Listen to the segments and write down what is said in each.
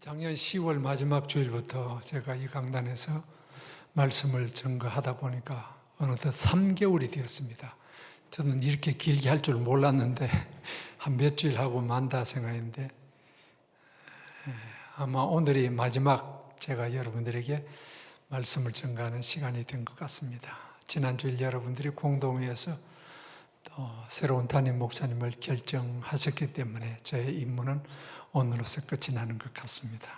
작년 10월 마지막 주일부터 제가 이 강단에서 말씀을 전거하다 보니까 어느덧 3개월이 되었습니다. 저는 이렇게 길게 할 줄 몰랐는데 한 몇 주일 하고 만다 생각했는데 아마 오늘이 마지막 제가 여러분들에게 말씀을 전가하는 시간이 된 것 같습니다. 지난주일 여러분들이 공동회에서 또 새로운 담임 목사님을 결정하셨기 때문에 저의 임무는 오늘로서 끝이 나는 것 같습니다.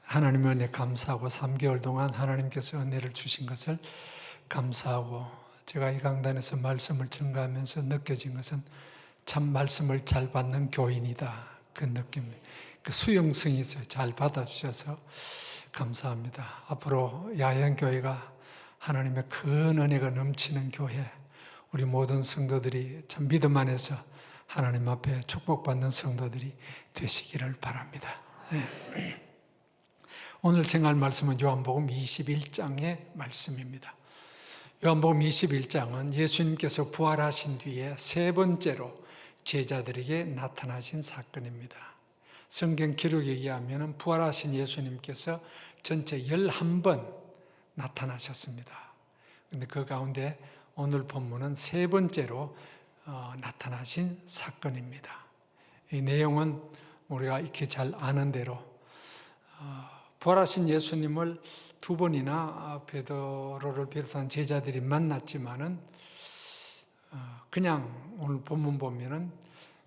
하나님의 은혜 감사하고 3개월 동안 하나님께서 은혜를 주신 것을 감사하고 제가 이 강단에서 말씀을 전가하면서 느껴진 것은 참 말씀을 잘 받는 교인이다. 그 느낌, 그 수용성이 있어요. 잘 받아주셔서 감사합니다. 앞으로 야영교회가 하나님의 큰 은혜가 넘치는 교회, 우리 모든 성도들이 참 믿음 안에서 하나님 앞에 축복받는 성도들이 되시기를 바랍니다. 네. 오늘 생각할 말씀은 요한복음 21장의 말씀입니다. 요한복음 21장은 예수님께서 부활하신 뒤에 세 번째로 제자들에게 나타나신 사건입니다. 성경 기록에 의하면 부활하신 예수님께서 전체 11번 나타나셨습니다. 그런데 그 가운데 오늘 본문은 세 번째로 나타나신 사건입니다. 이 내용은 우리가 익히 잘 아는 대로 부활하신 예수님을 두 번이나 베드로를 비롯한 제자들이 만났지만은 그냥 오늘 본문 보면은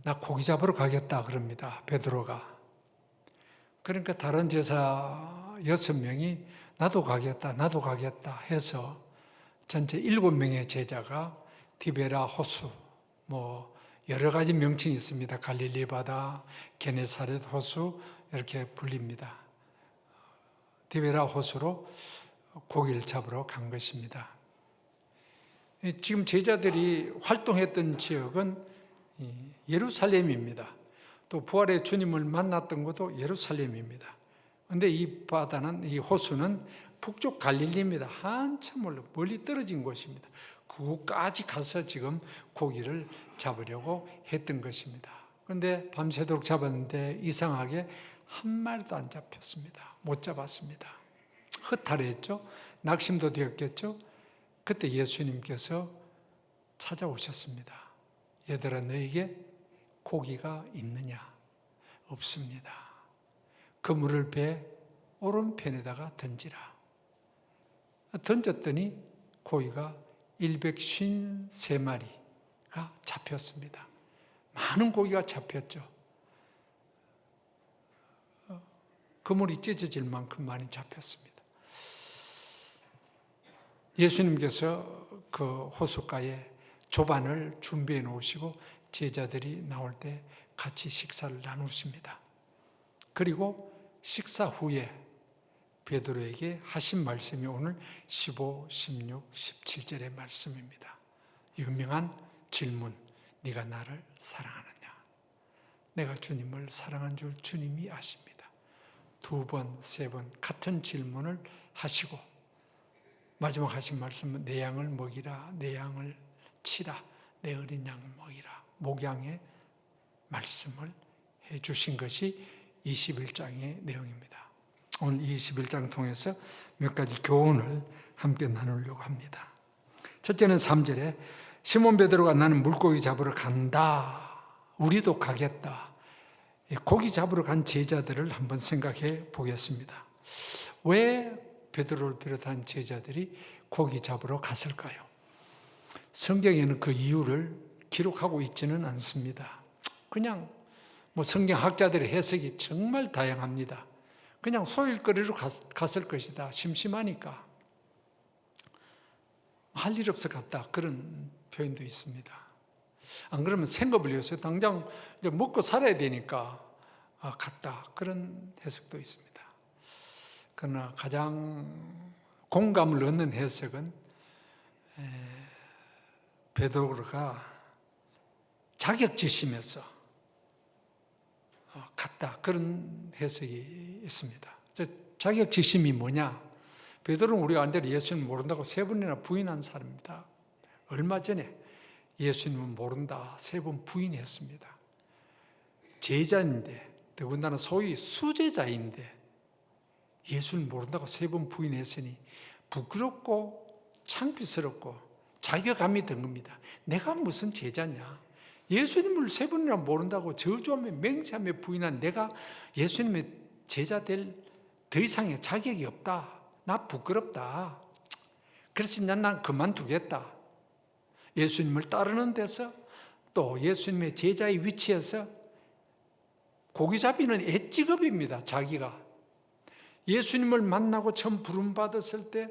나 고기 잡으러 가겠다 그럽니다. 베드로가. 그러니까 다른 제자 6명이 나도 가겠다 해서 전체 7명의 제자가 디베라 호수, 여러 가지 명칭이 있습니다. 갈릴리 바다, 게네사렛 호수 이렇게 불립니다. 디베라 호수로 고기를 잡으러 간 것입니다. 지금 제자들이 활동했던 지역은 예루살렘입니다. 또 부활의 주님을 만났던 곳도 예루살렘입니다. 그런데 이 바다는, 이 호수는 북쪽 갈릴리입니다. 한참 멀리 떨어진 곳입니다. 그곳까지 가서 지금 고기를 잡으려고 했던 것입니다. 그런데 밤새도록 잡았는데 이상하게 한 마리도 안 잡혔습니다. 못 잡았습니다. 허탈했죠. 낙심도 되었겠죠. 그때 예수님께서 찾아오셨습니다. 얘들아, 너에게 고기가 있느냐? 없습니다. 그물을 배 오른편에다가 던지라. 던졌더니 고기가 153마리가 잡혔습니다. 많은 고기가 잡혔죠. 그물이 찢어질 만큼 많이 잡혔습니다. 예수님께서 그 호숫가에 조반을 준비해 놓으시고 제자들이 나올 때 같이 식사를 나누십니다. 그리고 식사 후에 베드로에게 하신 말씀이 오늘 15, 16, 17절의 말씀입니다. 유명한 질문, 네가 나를 사랑하느냐? 내가 주님을 사랑한 줄 주님이 아십니다. 2번, 3번 같은 질문을 하시고 마지막 하신 말씀은 내 양을 먹이라, 내 양을 치라, 내 어린 양을 먹이라. 목양의 말씀을 해주신 것이 21장의 내용입니다. 오늘 21장을 통해서 몇 가지 교훈을 함께 나누려고 합니다. 첫째는 3절에 시몬 베드로가 나는 물고기 잡으러 간다. 우리도 가겠다. 고기 잡으러 간 제자들을 한번 생각해 보겠습니다. 왜 베드로를 비롯한 제자들이 고기 잡으러 갔을까요? 성경에는 그 이유를 기록하고 있지는 않습니다. 그냥 성경학자들의 해석이 정말 다양합니다. 그냥 소일거리로 갔을 것이다. 심심하니까. 할 일 없어 갔다. 그런 표현도 있습니다. 안 그러면 생업을 위해서 당장 이제 먹고 살아야 되니까 갔다. 그런 해석도 있습니다. 그러나 가장 공감을 얻는 해석은 베드로가 자격지심에서 갔다. 그런 해석이 있습니다. 자격지심이 뭐냐? 베드로는 우리가 안대로 예수님을 모른다고 3번이나 부인한 사람입니다. 얼마 전에 예수님은 모른다 3번 부인했습니다. 제자인데, 더군다나 소위 수제자인데 예수를 모른다고 3번 부인했으니 부끄럽고 창피스럽고 자괴감이 든 겁니다. 내가 무슨 제자냐? 예수님을 3번이나 모른다고 저주하며 맹세하며 부인한 내가 예수님의 제자 될 더 이상의 자격이 없다. 나 부끄럽다. 그래서 난 그만두겠다. 예수님을 따르는 데서 또 예수님의 제자의 위치에서 고기잡이는 애직업입니다. 자기가 예수님을 만나고 처음 부름받았을 때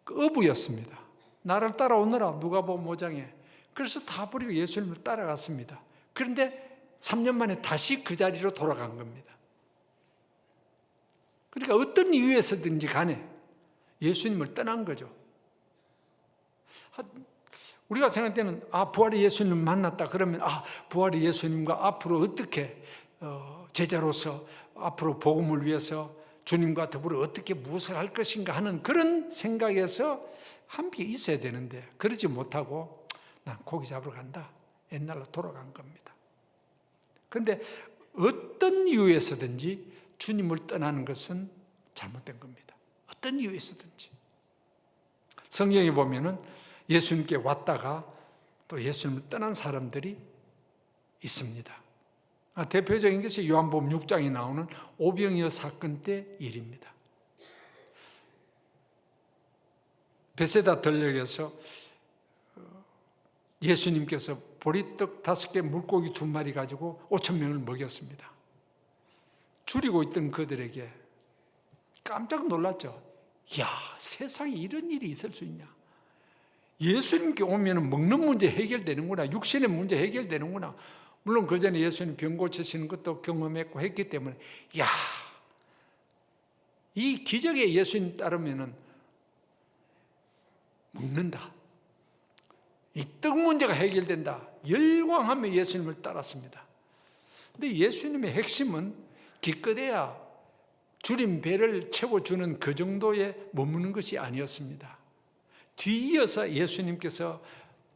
어부였습니다. 나를 따라오너라 누가복음 5장에. 그래서 다 버리고 예수님을 따라갔습니다. 그런데 3년 만에 다시 그 자리로 돌아간 겁니다. 그러니까 어떤 이유에서든지 간에 예수님을 떠난 거죠. 우리가 생각할 때는 부활의 예수님을 만났다 그러면 부활의 예수님과 앞으로 어떻게 제자로서 앞으로 복음을 위해서 주님과 더불어 어떻게 무엇을 할 것인가 하는 그런 생각에서 함께 있어야 되는데 그러지 못하고 난 고기 잡으러 간다. 옛날로 돌아간 겁니다. 그런데 어떤 이유에서든지 주님을 떠나는 것은 잘못된 겁니다. 어떤 이유에서든지. 성경에 보면은 예수님께 왔다가 또 예수님을 떠난 사람들이 있습니다. 대표적인 것이 요한복음 6장에 나오는 오병이어 사건 때 일입니다. 베세다 들녘에서 예수님께서 보리떡 5개 물고기 2마리 가지고 5,000명을 먹였습니다. 줄이고 있던 그들에게 깜짝 놀랐죠. 이야, 세상에 이런 일이 있을 수 있냐. 예수님께 오면 먹는 문제 해결되는구나. 육신의 문제 해결되는구나. 물론 그 전에 예수님 병 고치시는 것도 경험했고 했기 때문에 이야, 이 기적에 예수님 따르면 먹는다. 이 떡 문제가 해결된다. 열광하며 예수님을 따랐습니다. 근데 예수님의 핵심은 기껏해야 줄인 배를 채워주는 그 정도에 머무는 것이 아니었습니다. 뒤이어서 예수님께서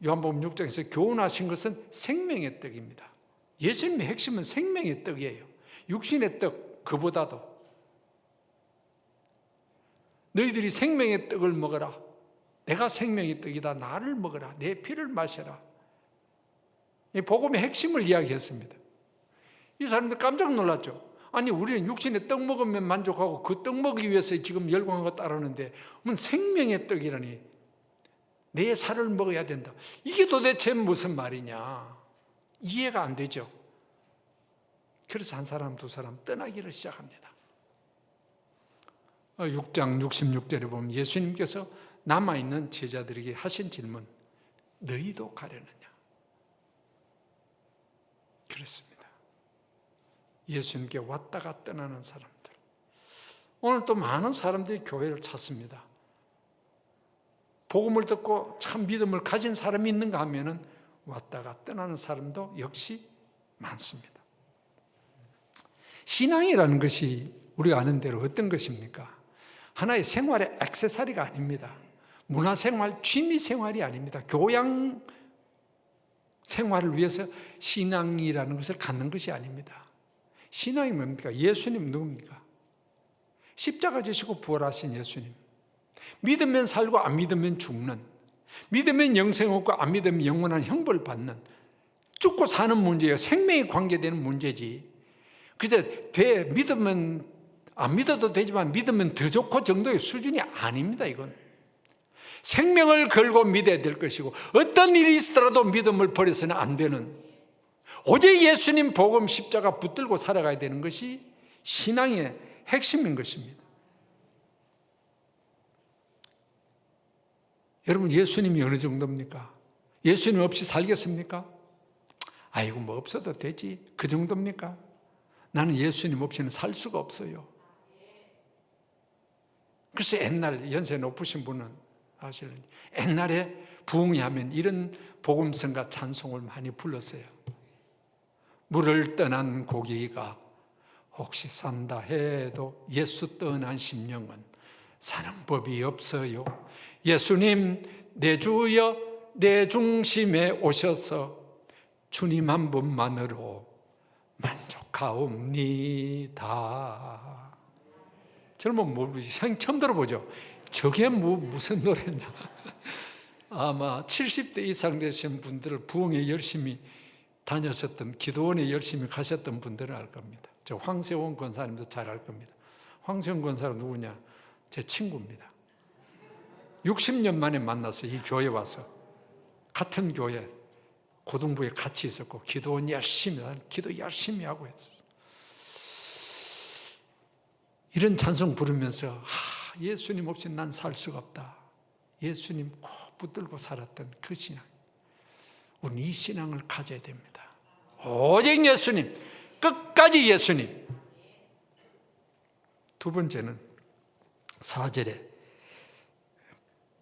요한복음 6장에서 교훈하신 것은 생명의 떡입니다. 예수님의 핵심은 생명의 떡이에요. 육신의 떡 그보다도 너희들이 생명의 떡을 먹어라. 내가 생명의 떡이다. 나를 먹어라. 내 피를 마셔라. 이 복음의 핵심을 이야기했습니다. 이 사람들 깜짝 놀랐죠. 아니 우리는 육신의 떡 먹으면 만족하고 그 떡 먹기 위해서 지금 열광하고 따르는데 무슨 생명의 떡이라니 내 살을 먹어야 된다. 이게 도대체 무슨 말이냐. 이해가 안 되죠. 그래서 한 사람 두 사람 떠나기를 시작합니다. 6장 66절에 보면 예수님께서 남아있는 제자들에게 하신 질문, 너희도 가려느냐? 그랬습니다. 예수님께 왔다가 떠나는 사람들. 오늘 또 많은 사람들이 교회를 찾습니다. 복음을 듣고 참 믿음을 가진 사람이 있는가 하면은 왔다가 떠나는 사람도 역시 많습니다. 신앙이라는 것이 우리가 아는 대로 어떤 것입니까? 하나의 생활의 액세서리가 아닙니다. 문화생활, 취미생활이 아닙니다. 교양 생활을 위해서 신앙이라는 것을 갖는 것이 아닙니다. 신앙이 뭡니까? 예수님 누굽니까? 십자가 지시고 부활하신 예수님. 믿으면 살고 안 믿으면 죽는, 믿으면 영생 얻고 안 믿으면 영원한 형벌 받는, 죽고 사는 문제예요. 생명에 관계되는 문제지. 그저 믿으면 안 믿어도 되지만 믿으면 더 좋고 정도의 수준이 아닙니다. 이건 생명을 걸고 믿어야 될 것이고 어떤 일이 있더라도 믿음을 버려서는 안 되는, 오직 예수님 복음 십자가 붙들고 살아가야 되는 것이 신앙의 핵심인 것입니다. 여러분, 예수님이 어느 정도입니까? 예수님 없이 살겠습니까? 아이고 뭐 없어도 되지, 그 정도입니까? 나는 예수님 없이는 살 수가 없어요. 그래서 옛날 연세 높으신 분은 아실런지 옛날에 부흥이 하면 이런 복음성과 찬송을 많이 불렀어요. 물을 떠난 고기가 혹시 산다 해도 예수 떠난 심령은 사는 법이 없어요. 예수님 내 주여 내 중심에 오셔서 주님 한 분만으로 만족하옵니다. 젊은 모르지. 처음 들어보죠. 저게 무슨 노래냐. 아마 70대 이상 되신 분들, 부흥에 열심히 다녔었던, 기도원에 열심히 가셨던 분들은 알 겁니다. 저 황세원 권사님도 잘 알 겁니다. 황세원 권사는 누구냐? 제 친구입니다. 60년 만에 만나서 이 교회 와서 같은 교회 고등부에 같이 있었고 기도원 기도 열심히 하고 했어요. 이런 찬송 부르면서 예수님 없이 난 살 수가 없다. 예수님 꼭 붙들고 살았던 그 신앙. 우리는 이 신앙을 가져야 됩니다. 오직 예수님, 끝까지 예수님. 두 번째는 4절에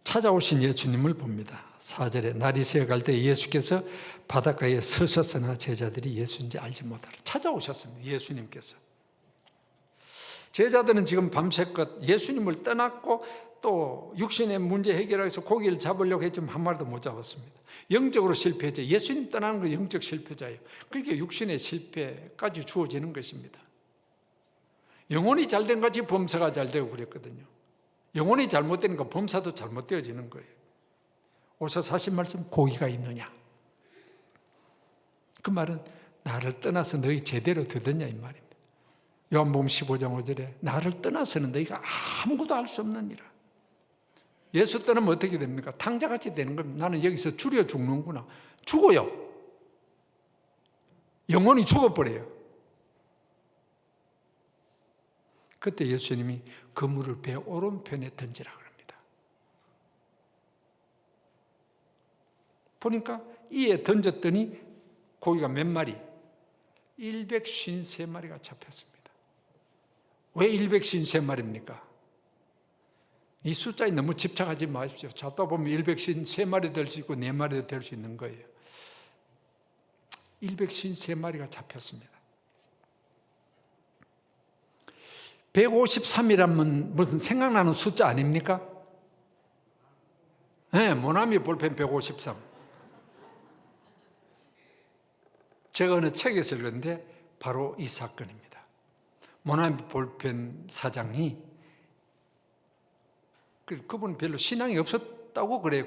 찾아오신 예수님을 봅니다. 4절에 날이 새어갈 때 예수께서 바닷가에 서셨으나 제자들이 예수인지 알지 못하라. 찾아오셨습니다. 예수님께서. 제자들은 지금 밤새껏 예수님을 떠났고 또 육신의 문제 해결하기 위해서 고기를 잡으려고 했지만 한 마리도 못 잡았습니다. 영적으로 실패했죠. 예수님 떠나는 건 영적 실패자예요. 그러니까 육신의 실패까지 주어지는 것입니다. 영혼이 잘된 같이 범사가 잘되고 그랬거든요. 영혼이 잘못되니까 범사도 잘못되어지는 거예요. 오셔서 하신 말씀, 고기가 있느냐? 그 말은 나를 떠나서 너희 제대로 되느냐 이 말입니다. 요한복음 15장 5절에 나를 떠나서는 너희가 아무것도 할 수 없느니라. 예수 떠나면 어떻게 됩니까? 탕자같이 되는 겁니다. 나는 여기서 줄여 죽는구나. 죽어요. 영혼이 죽어버려요. 그때 예수님이 그물을 배 오른편에 던지라 그럽니다. 보니까 이에 던졌더니 고기가 몇 마리? 153마리가 잡혔습니다. 왜 153마리입니까? 이 숫자에 너무 집착하지 마십시오. 잡다 보면 153마리 될 수 있고 4마리도 될 수 있는 거예요. 153마리가 잡혔습니다. 153이라면 무슨 생각나는 숫자 아닙니까? 네, 모나미 볼펜 153. 제가 어느 책에서 읽었는데 바로 이 사건입니다. 모나미 볼펜 사장이 그분은 별로 신앙이 없었다고 그래요.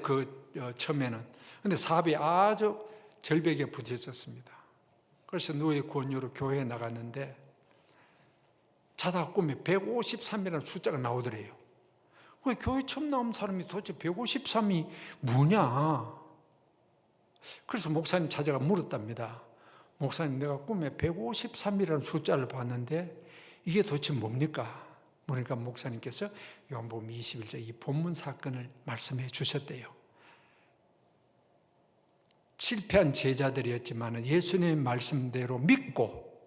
처음에는. 그런데 사업이 아주 절벽에 부딪혔습니다. 그래서 누구의 권유로 교회에 나갔는데 자다가 꿈에 153이라는 숫자가 나오더래요. 왜 교회 처음 나온 사람이 도대체 153이 뭐냐? 그래서 목사님 찾아가 물었답니다. 목사님, 내가 꿈에 153이라는 숫자를 봤는데 이게 도대체 뭡니까? 그러니까 목사님께서 요한복음 21장 이 본문 사건을 말씀해 주셨대요. 실패한 제자들이었지만 예수님의 말씀대로 믿고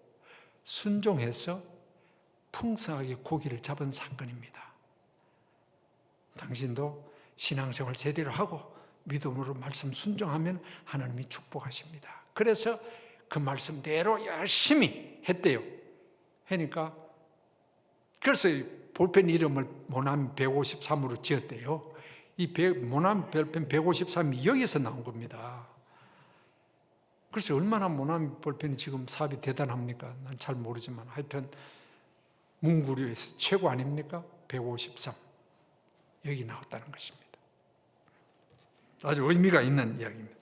순종해서 풍성하게 고기를 잡은 사건입니다. 당신도 신앙생활 제대로 하고 믿음으로 말씀 순종하면 하나님이 축복하십니다. 그래서 그 말씀대로 열심히 했대요. 하니까 그래서 볼펜 이름을 모나미 153으로 지었대요. 모나미 볼펜 153이 여기서 나온 겁니다. 그래서 얼마나 모나미 볼펜이 지금 사업이 대단합니까? 난 잘 모르지만 하여튼 문구류에서 최고 아닙니까? 153 여기 나왔다는 것입니다. 아주 의미가 있는 이야기입니다.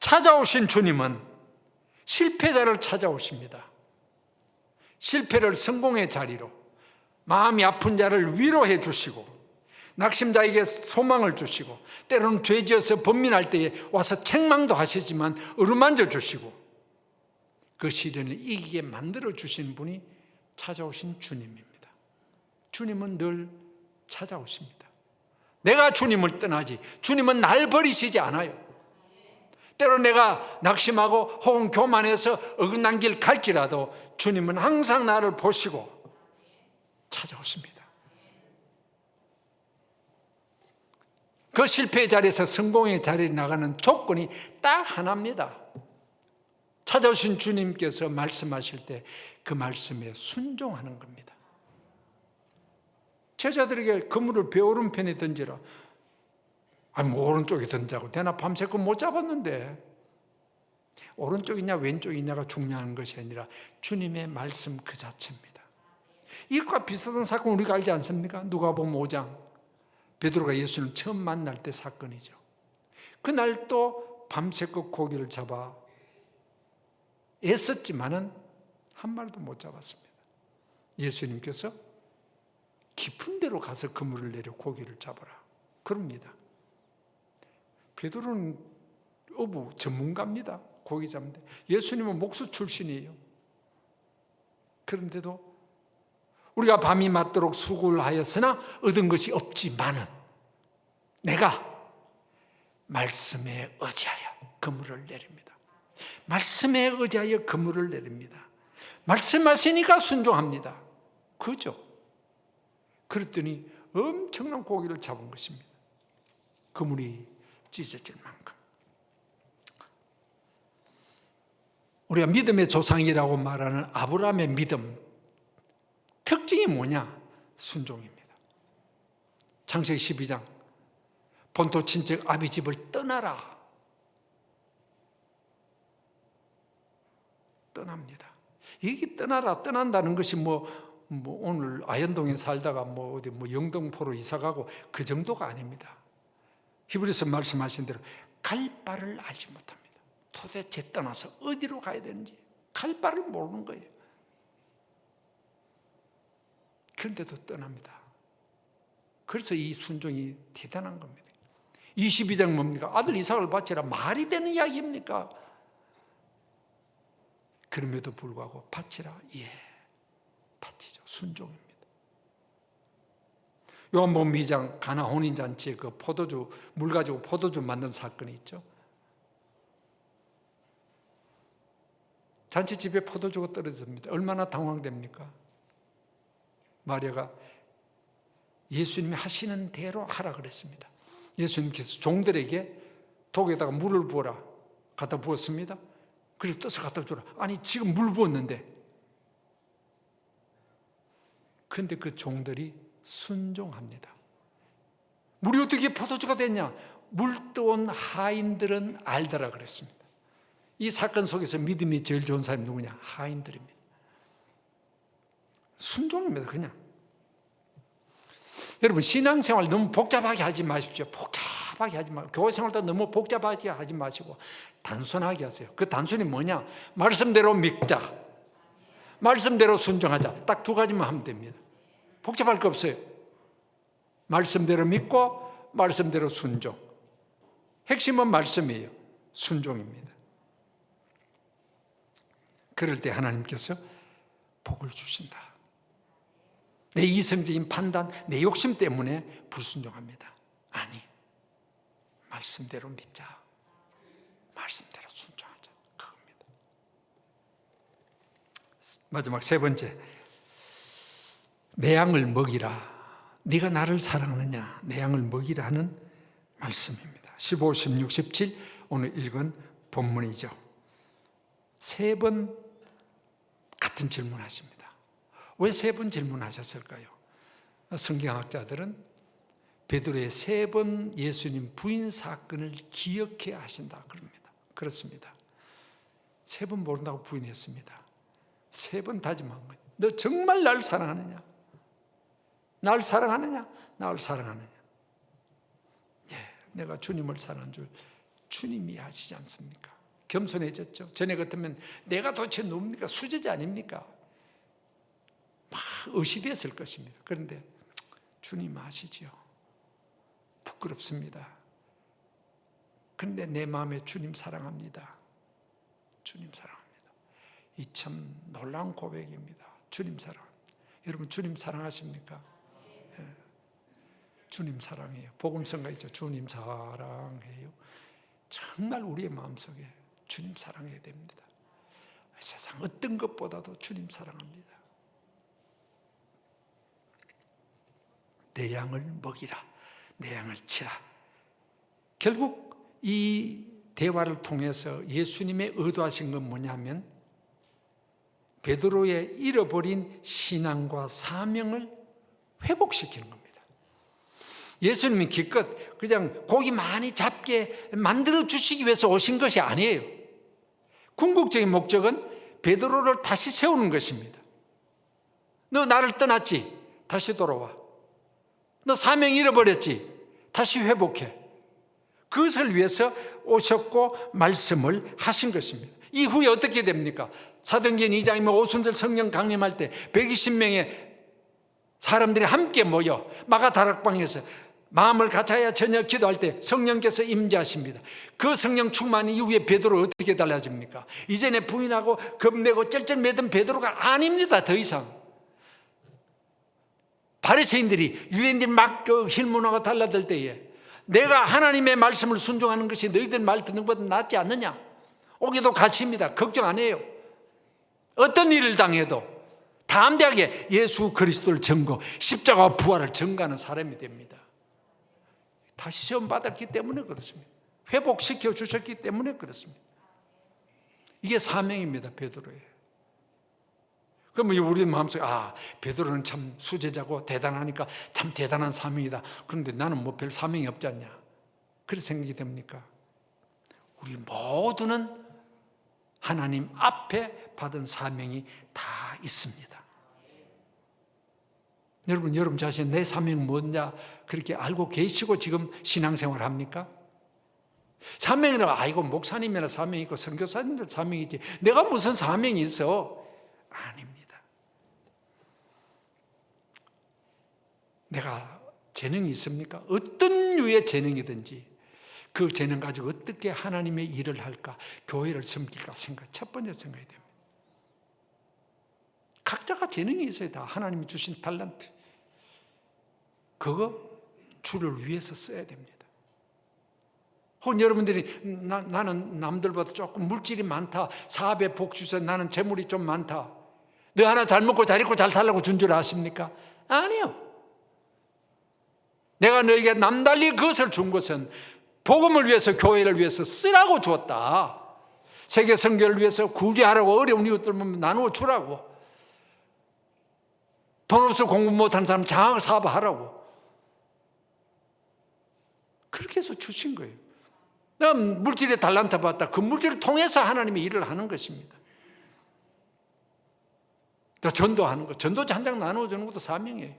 찾아오신 주님은 실패자를 찾아오십니다. 실패를 성공의 자리로, 마음이 아픈 자를 위로해 주시고, 낙심자에게 소망을 주시고, 때로는 죄지어서 번민할 때에 와서 책망도 하시지만 어루만져 주시고, 그 시련을 이기게 만들어 주신 분이 찾아오신 주님입니다. 주님은 늘 찾아오십니다. 내가 주님을 떠나지 주님은 날 버리시지 않아요. 때로 내가 낙심하고 혹은 교만해서 어긋난 길 갈지라도 주님은 항상 나를 보시고 찾아오십니다. 그 실패의 자리에서 성공의 자리에 나가는 조건이 딱 하나입니다. 찾아오신 주님께서 말씀하실 때 그 말씀에 순종하는 겁니다. 제자들에게 그물을 배 오른편에 던지라. 아니 뭐 오른쪽에 던자고 대나 밤새껏 못 잡았는데, 오른쪽이냐 왼쪽이냐가 중요한 것이 아니라 주님의 말씀 그 자체입니다. 이것과 비슷한 사건 우리가 알지 않습니까? 누가복음 5장 베드로가 예수님을 처음 만날 때 사건이죠. 그날 또 밤새껏 고기를 잡아 애썼지만은 한 마리도 못 잡았습니다. 예수님께서 깊은 데로 가서 그물을 내려 고기를 잡아라 그럽니다. 베드로는 어부 전문가입니다. 고기 잡는데 예수님은 목수 출신이에요. 그런데도 우리가 밤이 맞도록 수고를 하였으나 얻은 것이 없지만은 내가 말씀에 의지하여 그물을 내립니다. 말씀에 의지하여 그물을 내립니다. 말씀하시니까 순종합니다. 그죠? 그랬더니 엄청난 고기를 잡은 것입니다. 그물이 찢어질 만큼. 우리가 믿음의 조상이라고 말하는 아브라함의 믿음 특징이 뭐냐? 순종입니다. 창세기 12장 본토 친척 아비 집을 떠나라. 떠납니다. 이게 떠난다는 것이 오늘 아현동에 살다가 어디 영등포로 이사 가고 그 정도가 아닙니다. 히브리서 말씀하신 대로 갈 바를 알지 못합니다. 도대체 떠나서 어디로 가야 되는지 갈 바를 모르는 거예요. 그런데도 떠납니다. 그래서 이 순종이 대단한 겁니다. 22장 뭡니까? 아들 이삭을 바치라. 말이 되는 이야기입니까? 그럼에도 불구하고 바치라. 예, 바치죠. 순종입니다. 요한복음 2장 가나 혼인잔치에 그 포도주 물 가지고 포도주 만든 사건이 있죠. 잔치집에 포도주가 떨어집니다. 얼마나 당황됩니까? 마리아가 예수님이 하시는 대로 하라 그랬습니다. 예수님께서 종들에게 독에다가 물을 부어라 갖다 부었습니다. 그리고 떠서 갖다 주라. 아니 지금 물 부었는데. 그런데 그 종들이 순종합니다. 물이 어떻게 포도주가 됐냐? 물 떠온 하인들은 알더라 그랬습니다. 이 사건 속에서 믿음이 제일 좋은 사람이 누구냐? 하인들입니다. 순종입니다. 그냥. 여러분 신앙생활 너무 복잡하게 하지 마십시오. 복잡하게 하지 마시고 교회생활도 너무 복잡하게 하지 마시고 단순하게 하세요. 그 단순히 뭐냐? 말씀대로 믿자. 말씀대로 순종하자. 딱 두 가지만 하면 됩니다. 복잡할 거 없어요. 말씀대로 믿고 말씀대로 순종. 핵심은 말씀이에요. 순종입니다. 그럴 때 하나님께서 복을 주신다. 내 이성적인 판단, 내 욕심 때문에 불순종합니다. 아니, 말씀대로 믿자. 말씀대로 순종하자. 그겁니다. 마지막 세 번째, 내 양을 먹이라. 네가 나를 사랑하느냐? 내 양을 먹이라 하는 말씀입니다. 15, 16, 17 오늘 읽은 본문이죠. 세 번 같은 질문하십니다. 왜 세 번 질문하셨을까요? 성경학자들은 베드로의 세 번 예수님 부인 사건을 기억해야 하신다 그럽니다. 그렇습니다. 세 번 모른다고 부인했습니다. 세 번 다짐한 거예요. 너 정말 날 사랑하느냐? 날 사랑하느냐? 나를 사랑하느냐? 예, 내가 주님을 사랑한 줄 주님이 아시지 않습니까? 겸손해졌죠. 전에 같으면 내가 도대체 누굽니까? 수제자 아닙니까? 막 의시됐을 것입니다. 그런데 주님 아시죠? 부끄럽습니다. 그런데 내 마음에 주님 사랑합니다. 주님 사랑합니다. 이 참 놀라운 고백입니다. 주님 사랑. 여러분 주님 사랑하십니까? 예. 주님 사랑해요. 복음성가 있죠. 주님 사랑해요. 정말 우리의 마음속에 주님 사랑해야 됩니다. 세상 어떤 것보다도 주님 사랑합니다. 내 양을 먹이라. 내 양을 치라. 결국 이 대화를 통해서 예수님의 의도하신 건 뭐냐면 베드로의 잃어버린 신앙과 사명을 회복시키는 겁니다. 예수님이 기껏 그냥 고기 많이 잡게 만들어 주시기 위해서 오신 것이 아니에요. 궁극적인 목적은 베드로를 다시 세우는 것입니다. 너 나를 떠났지? 다시 돌아와. 너 사명 잃어버렸지? 다시 회복해. 그것을 위해서 오셨고 말씀을 하신 것입니다. 이후에 어떻게 됩니까? 사도행전 2장이면 오순절 성령 강림할 때 120명의 사람들이 함께 모여 마가다락방에서 마음을 같아야 저녁 기도할 때 성령께서 임재하십니다. 그 성령 충만 이후에 베드로 어떻게 달라집니까? 이전에 부인하고 겁내고 쩔쩔매던 베드로가 아닙니다. 더 이상 바리새인들이 유대인들이 막 힐문화가 달라들 때에 내가 하나님의 말씀을 순종하는 것이 너희들 말 듣는 것보다 낫지 않느냐? 오기도 가치입니다. 걱정 안 해요. 어떤 일을 당해도 담대하게 예수 그리스도를 전거, 십자가와 부활을 전가하는 사람이 됩니다. 다시 시험 받았기 때문에 그렇습니다. 회복시켜 주셨기 때문에 그렇습니다. 이게 사명입니다. 베드로의. 그러면 우리 마음속에 베드로는 참 수제자고 대단하니까 참 대단한 사명이다. 그런데 나는 뭐 별 사명이 없지 않냐? 그렇게 생각이 됩니까? 우리 모두는 하나님 앞에 받은 사명이 다 있습니다. 여러분 자신 내 사명이 뭐냐 그렇게 알고 계시고 지금 신앙생활 합니까? 사명이라 이거 목사님이나 사명이 있고 선교사님들 사명이지 내가 무슨 사명이 있어? 아닙니다. 내가 재능이 있습니까? 어떤 류의 재능이든지 그 재능 가지고 어떻게 하나님의 일을 할까? 교회를 섬길까? 첫 번째 생각이 됩니다. 각자가 재능이 있어요. 다 하나님이 주신 달란트. 그거 주를 위해서 써야 됩니다. 혹은 여러분들이 나는 남들보다 조금 물질이 많다. 사업에 복 주셔서 나는 재물이 좀 많다. 너 하나 잘 먹고 잘 입고 잘 살라고 준 줄 아십니까? 아니요. 내가 너에게 남달리 그것을 준 것은 복음을 위해서 교회를 위해서 쓰라고 주었다. 세계 선교를 위해서 구제하라고 어려운 이웃들 나누어 주라고. 돈 없어 공부 못하는 사람 장학 사업하라고. 그렇게 해서 주신 거예요. 내가 물질에 달란트 받았다. 그 물질을 통해서 하나님의 일을 하는 것입니다. 또 전도하는 것, 전도지 한 장 나누어주는 것도 사명이에요.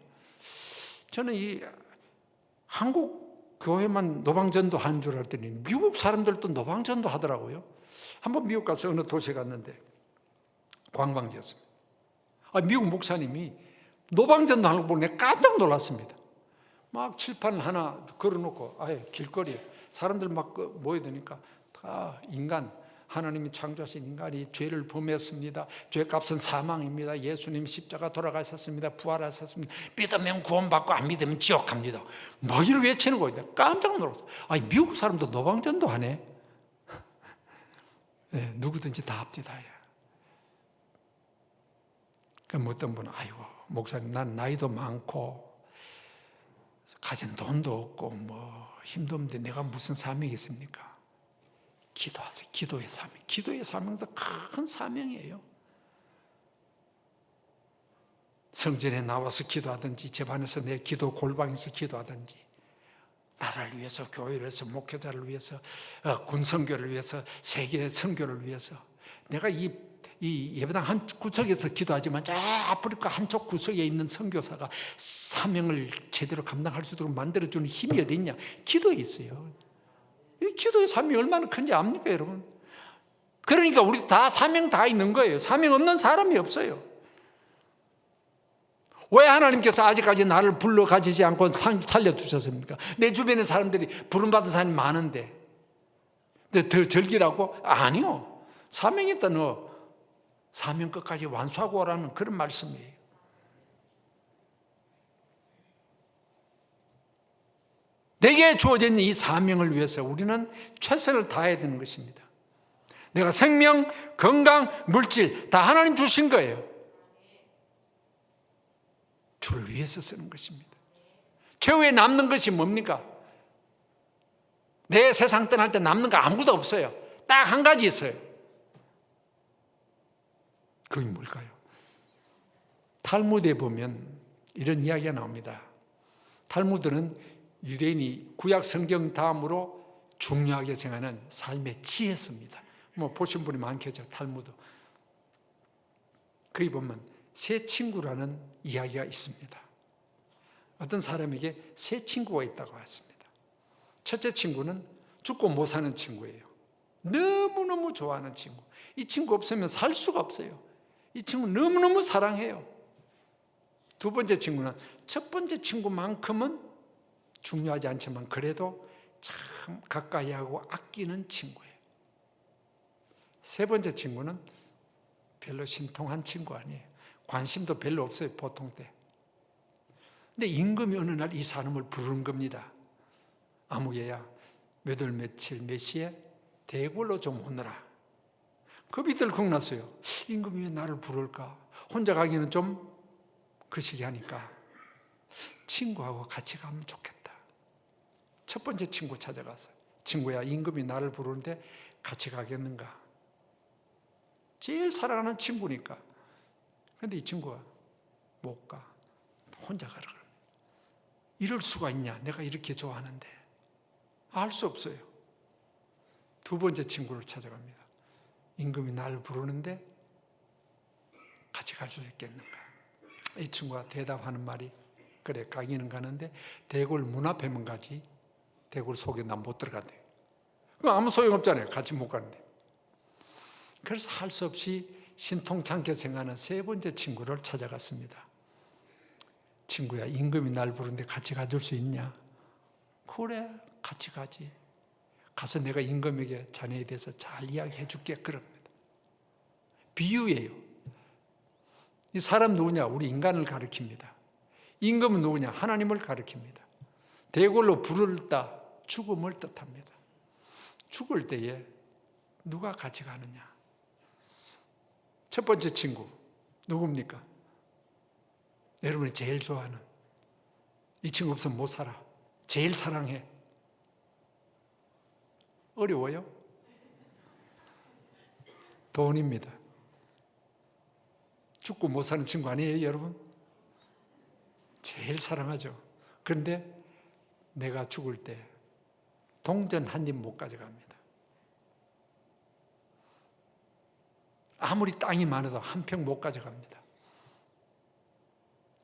저는 이 한국 교회만 노방전도 하는 줄 알았더니 미국 사람들도 노방전도 하더라고요. 한번 미국 가서 어느 도시에 갔는데 관광지였습니다. 미국 목사님이 노방전도 하는 거 보고 내가 깜짝 놀랐습니다. 막 칠판 하나 걸어놓고 길거리에 사람들 막 모여드니까 다 인간, 하나님이 창조하신 인간이 죄를 범했습니다. 죄값은 사망입니다. 예수님 십자가 돌아가셨습니다. 부활하셨습니다. 믿으면 구원받고 안 믿으면 지옥 갑니다. 뭐 이렇게 외치는 거예요. 깜짝 놀랐어요. 미국 사람도 노방전도 하네. 네, 누구든지 다 합디다. 그럼 어떤 분은 목사님 난 나이도 많고 가진 돈도 없고 뭐 힘도 없는데 내가 무슨 사명이 있습니까? 기도하세요. 기도의 사명. 기도의 사명도 큰 사명이에요. 성전에 나와서 기도하든지 집안에서 내 기도 골방에서 기도하든지 나라를 위해서, 교회를 위해서, 목회자를 위해서, 군선교를 위해서, 세계 선교를 위해서 내가 이 예배당 한 구석에서 기도하지만 저 아프리카 한쪽 구석에 있는 선교사가 사명을 제대로 감당할 수 있도록 만들어주는 힘이 어디 있냐? 기도에 있어요. 이 기도의 사명이 얼마나 큰지 압니까, 여러분? 그러니까 우리 다 사명 다 있는 거예요. 사명 없는 사람이 없어요. 왜 하나님께서 아직까지 나를 불러 가지지 않고 살려두셨습니까? 내 주변에 사람들이 부름받은 사람이 많은데 더 즐기라고? 아니요. 사명이 있다 너 사명 끝까지 완수하고 오라는 그런 말씀이에요. 내게 주어진 이 사명을 위해서 우리는 최선을 다해야 되는 것입니다. 내가 생명, 건강, 물질 다 하나님 주신 거예요. 주를 위해서 쓰는 것입니다. 최후에 남는 것이 뭡니까? 내 세상 떠날 때 남는 거 아무것도 없어요. 딱 한 가지 있어요. 그게 뭘까요? 탈무드에 보면 이런 이야기가 나옵니다. 탈무드는 유대인이 구약 성경 다음으로 중요하게 생각하는 삶의 지혜서입니다. 뭐 보신 분이 많겠죠. 탈무드. 거기 보면 새 친구라는 이야기가 있습니다. 어떤 사람에게 새 친구가 있다고 했습니다. 첫째 친구는 죽고 못 사는 친구예요. 너무너무 좋아하는 친구. 이 친구 없으면 살 수가 없어요. 이 친구 너무너무 사랑해요. 두 번째 친구는 첫 번째 친구만큼은 중요하지 않지만 그래도 참 가까이 하고 아끼는 친구예요. 세 번째 친구는 별로 신통한 친구 아니에요. 관심도 별로 없어요, 보통 때. 근데 임금이 어느 날 이 사람을 부르는 겁니다. 아무개야, 몇 월 며칠 몇 시에 대궐로 좀 오너라. 겁이 덜컥 났어요. 임금이 왜 나를 부를까? 혼자 가기는 좀 거시기 하니까 친구하고 같이 가면 좋겠다. 첫 번째 친구 찾아가서, 친구야, 임금이 나를 부르는데 같이 가겠는가? 제일 사랑하는 친구니까. 근데 이 친구가 못 가. 혼자 가라. 이럴 수가 있냐? 내가 이렇게 좋아하는데. 알 수 없어요. 두 번째 친구를 찾아갑니다. 임금이 나를 부르는데 같이 갈 수 있겠는가? 이 친구가 대답하는 말이, 그래, 가기는 가는데 대궐 문 앞에만 가지 대궐 속에 난 못 들어간대. 그럼 아무 소용없잖아요. 같이 못 가는데. 그래서 할 수 없이 신통찮게 생각하는 세 번째 친구를 찾아갔습니다. 친구야, 임금이 날 부르는데 같이 가줄 수 있냐? 그래, 같이 가지. 가서 내가 임금에게 자네에 대해서 잘 이야기해 줄게. 그럽니다. 비유예요. 이 사람 누구냐? 우리 인간을 가리킵니다. 임금은 누구냐? 하나님을 가리킵니다. 대궐로 부르다 죽음을 뜻합니다. 죽을 때에 누가 같이 가느냐? 첫 번째 친구 누굽니까? 여러분이 제일 좋아하는, 이 친구 없으면 못 살아, 제일 사랑해. 어려워요? 돈입니다. 죽고 못 사는 친구 아니에요, 여러분? 제일 사랑하죠. 그런데 내가 죽을 때 동전 한 입 못 가져갑니다. 아무리 땅이 많아도 한 평 못 가져갑니다.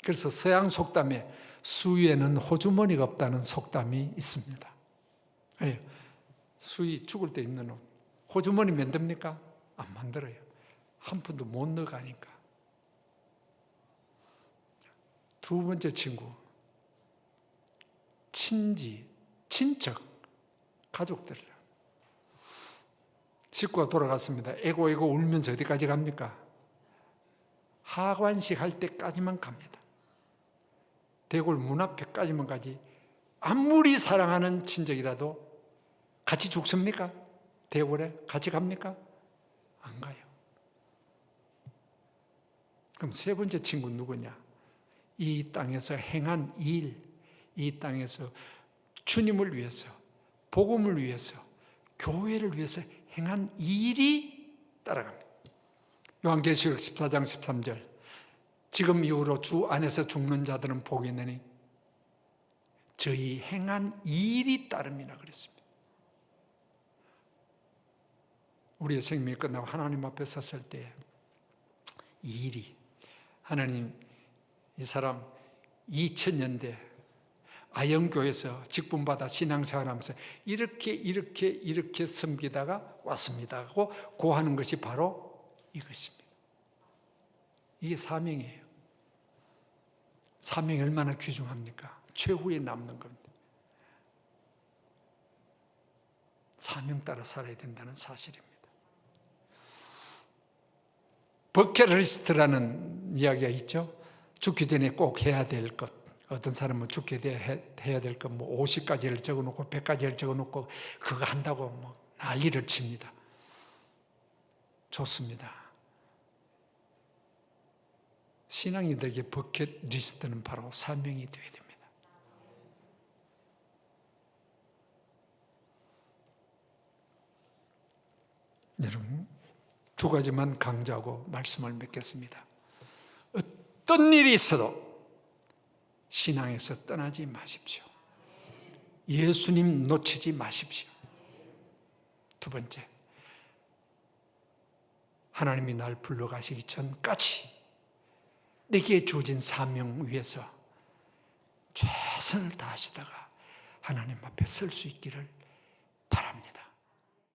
그래서 서양 속담에 수위에는 호주머니가 없다는 속담이 있습니다. 예, 수위 죽을 때 입는 옷, 호주머니 만듭니까? 안 만들어요. 한 푼도 못 넣어가니까. 두 번째 친구, 친지, 친척, 가족들. 식구가 돌아갔습니다. 에고 울면서 어디까지 갑니까? 하관식 할 때까지만 갑니다. 대궐 문 앞에까지만 가지. 아무리 사랑하는 친척이라도 같이 죽습니까? 대궐에 같이 갑니까? 안 가요. 그럼 세 번째 친구 누구냐? 이 땅에서 행한 일, 이 땅에서 주님을 위해서, 복음을 위해서, 교회를 위해서 행한 일이 따라갑니다. 요한계시록 14장 13절, 지금 이후로 주 안에서 죽는 자들은 복이 있느니 저희 행한 일이 따름이라 그랬습니다. 우리의 생명이 끝나고 하나님 앞에 섰을 때 이 일이, 하나님, 이 사람 2000년대 아영교에서 직분받아 신앙생활하면서 이렇게 섬기다가 왔습니다 하고 고하는 것이 바로 이것입니다. 이게 사명이에요. 사명이 얼마나 귀중합니까? 최후에 남는 겁니다. 사명 따라 살아야 된다는 사실입니다. 버킷리스트라는 이야기가 있죠. 죽기 전에 꼭 해야 될 것. 어떤 사람은 죽게 해야 될 것, 50가지를 적어놓고 100가지를 적어놓고 그거 한다고 난리를 칩니다. 좋습니다. 신앙인들에게 버킷리스트는 바로 사명이 되어야 됩니다. 여러분, 두 가지만 강조하고 말씀을 맺겠습니다. 어떤 일이 있어도 신앙에서 떠나지 마십시오. 예수님 놓치지 마십시오. 두 번째, 하나님이 날 불러가시기 전까지 내게 주어진 사명 위해서 최선을 다하시다가 하나님 앞에 설 수 있기를